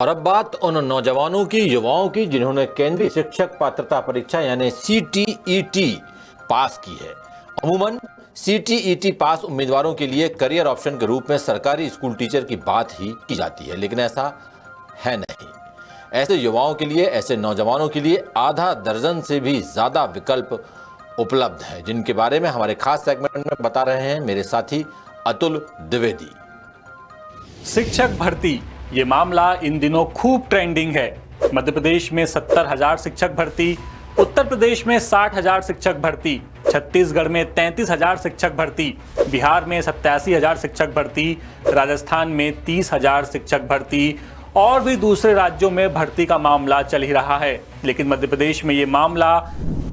और अब बात उन नौजवानों की, युवाओं की जिन्होंने केंद्रीय शिक्षक पात्रता परीक्षा यानी CTET पास की है। अमूमन CTET पास उम्मीदवारों के लिए करियर ऑप्शन के रूप में सरकारी स्कूल टीचर की बात ही की जाती है, लेकिन ऐसा है नहीं। ऐसे युवाओं के लिए, ऐसे नौजवानों के लिए आधा दर्जन से भी ज्यादा विकल्प उपलब्ध है, जिनके बारे में हमारे खास सेगमेंट में बता रहे हैं मेरे साथी अतुल द्विवेदी। शिक्षक भर्ती, ये मामला इन दिनों खूब ट्रेंडिंग है। मध्य प्रदेश में 70,000 शिक्षक भर्ती, उत्तर प्रदेश में 60,000 शिक्षक भर्ती, छत्तीसगढ़ में 33,000 शिक्षक भर्ती, बिहार में 87,000 शिक्षक भर्ती, राजस्थान में 30,000 शिक्षक भर्ती और भी दूसरे राज्यों में भर्ती का मामला चल ही रहा है। लेकिन मध्य प्रदेश में ये मामला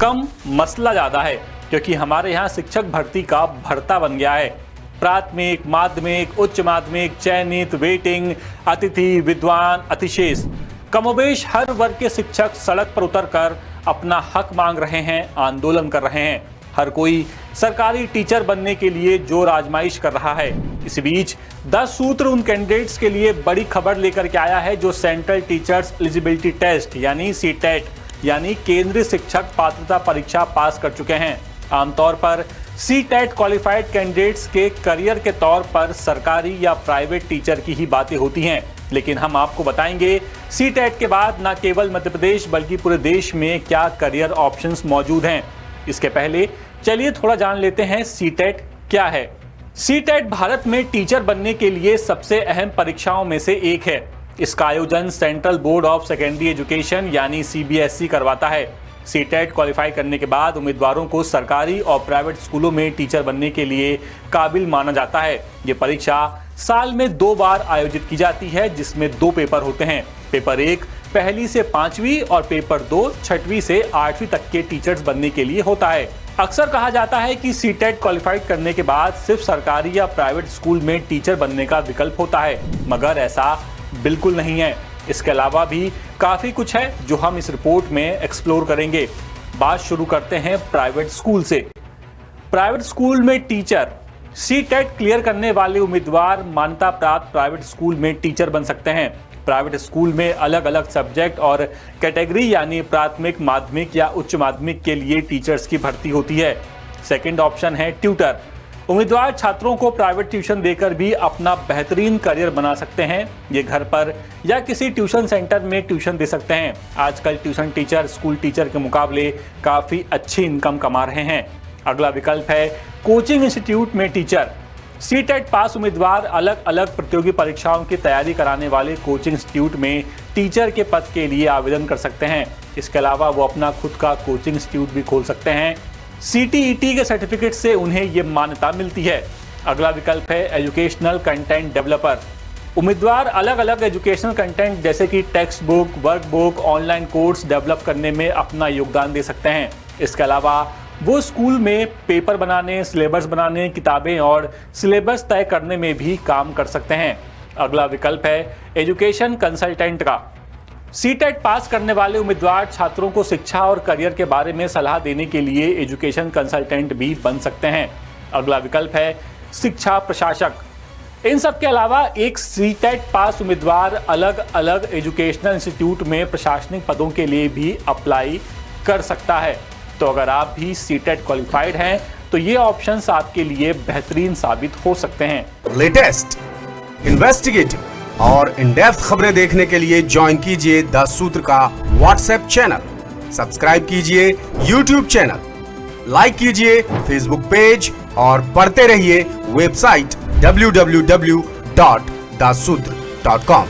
कम, मसला ज़्यादा है, क्योंकि हमारे यहाँ शिक्षक भर्ती का भर्ता बन गया है। प्राथमिक, माध्यमिक, उच्च माध्यमिक, चयनित, वेटिंग, अतिथि, विद्वान, अतिशेष, कमोबेश हर वर्ग के शिक्षक सड़क पर उतरकर अपना हक मांग रहे हैं, आंदोलन कर रहे हैं। हर कोई सरकारी टीचर बनने के लिए जोर आजमाइश कर रहा है। इस बीच 10 सूत्र उन कैंडिडेट्स के लिए बड़ी खबर लेकर के आया है जो सेंट्रल टीचर्स एलिजिबिलिटी टेस्ट यानी CTET यानी केंद्रीय शिक्षक पात्रता परीक्षा पास कर चुके हैं। आमतौर पर CTET क्वालिफाइड कैंडिडेट्स के करियर के तौर पर सरकारी या प्राइवेट टीचर की ही बातें होती हैं, लेकिन हम आपको बताएंगे CTET के बाद न केवल मध्य प्रदेश बल्कि पूरे देश में क्या करियर ऑप्शंस मौजूद हैं। इसके पहले चलिए थोड़ा जान लेते हैं CTET क्या है। CTET भारत में टीचर बनने के लिए सबसे अहम परीक्षाओं में से एक है। इसका आयोजन central board of secondary education यानी CBSE करवाता है। CTET क्वालिफाई करने के बाद उम्मीदवारों को सरकारी और प्राइवेट स्कूलों में टीचर बनने के लिए काबिल माना जाता है। ये परीक्षा साल में 2 बार आयोजित की जाती है, जिसमें 2 पेपर होते हैं। पेपर 1 पहली से 5वीं और पेपर 2 6वीं से 8वीं तक के टीचर्स बनने के लिए होता है। अक्सर कहा जाता है कि CTET क्वालिफाइड करने के बाद सिर्फ सरकारी या प्राइवेट स्कूल में टीचर बनने का विकल्प होता है, मगर ऐसा बिल्कुल नहीं है। इसके अलावा भी काफी कुछ है जो हम इस रिपोर्ट में एक्सप्लोर करेंगे। बात शुरू करते हैं प्राइवेट स्कूल से। प्राइवेट स्कूल में टीचर CTET क्लियर करने वाले उम्मीदवार मान्यता प्राप्त प्राइवेट स्कूल में टीचर बन सकते हैं। प्राइवेट स्कूल में अलग अलग सब्जेक्ट और कैटेगरी यानी प्राथमिक, माध्यमिक या उच्च माध्यमिक के लिए टीचर्स की भर्ती होती है। सेकंड ऑप्शन है ट्यूटर। उम्मीदवार छात्रों को प्राइवेट ट्यूशन देकर भी अपना बेहतरीन करियर बना सकते हैं। ये घर पर या किसी ट्यूशन सेंटर में ट्यूशन दे सकते हैं। आजकल ट्यूशन टीचर स्कूल टीचर के मुकाबले काफ़ी अच्छी इनकम कमा रहे हैं। अगला विकल्प है कोचिंग इंस्टीट्यूट में टीचर। CTET पास उम्मीदवार अलग अलग प्रतियोगी परीक्षाओं की तैयारी कराने वाले कोचिंग इंस्टीट्यूट में टीचर के पद के लिए आवेदन कर सकते हैं। इसके अलावा वो अपना खुद का कोचिंग इंस्टीट्यूट भी खोल सकते हैं। CTET के सर्टिफिकेट से उन्हें ये मान्यता मिलती है। अगला विकल्प है एजुकेशनल कंटेंट डेवलपर। उम्मीदवार अलग अलग एजुकेशनल कंटेंट जैसे कि text book, workbook, online course develop करने में अपना योगदान दे सकते हैं। इसके अलावा वो स्कूल में पेपर बनाने, सिलेबस बनाने, किताबें और सिलेबस तय करने में भी काम कर सकते हैं। अगला विकल्प है एजुकेशन कंसल्टेंट का। CTET पास करने वाले उम्मीदवार छात्रों को शिक्षा और करियर के बारे में सलाह देने के लिए एजुकेशन कंसल्टेंट भी बन सकते हैं। अगला विकल्प है शिक्षा प्रशासक। इन सब के अलावा एक CTET पास उम्मीदवार अलग अलग एजुकेशनल इंस्टीट्यूट में प्रशासनिक पदों के लिए भी अप्लाई कर सकता है। तो अगर आप भी CTET क्वालिफाइड हैं तो ये ऑप्शंस आपके लिए बेहतरीन साबित हो सकते हैं। लेटेस्ट, इन्वेस्टिगेटिव और इन डेप्थ खबरें देखने के लिए ज्वाइन कीजिए 10 सूत्र का WhatsApp चैनल, सब्सक्राइब कीजिए YouTube चैनल, लाइक कीजिए Facebook पेज और पढ़ते रहिए वेबसाइट www.dasutr.com।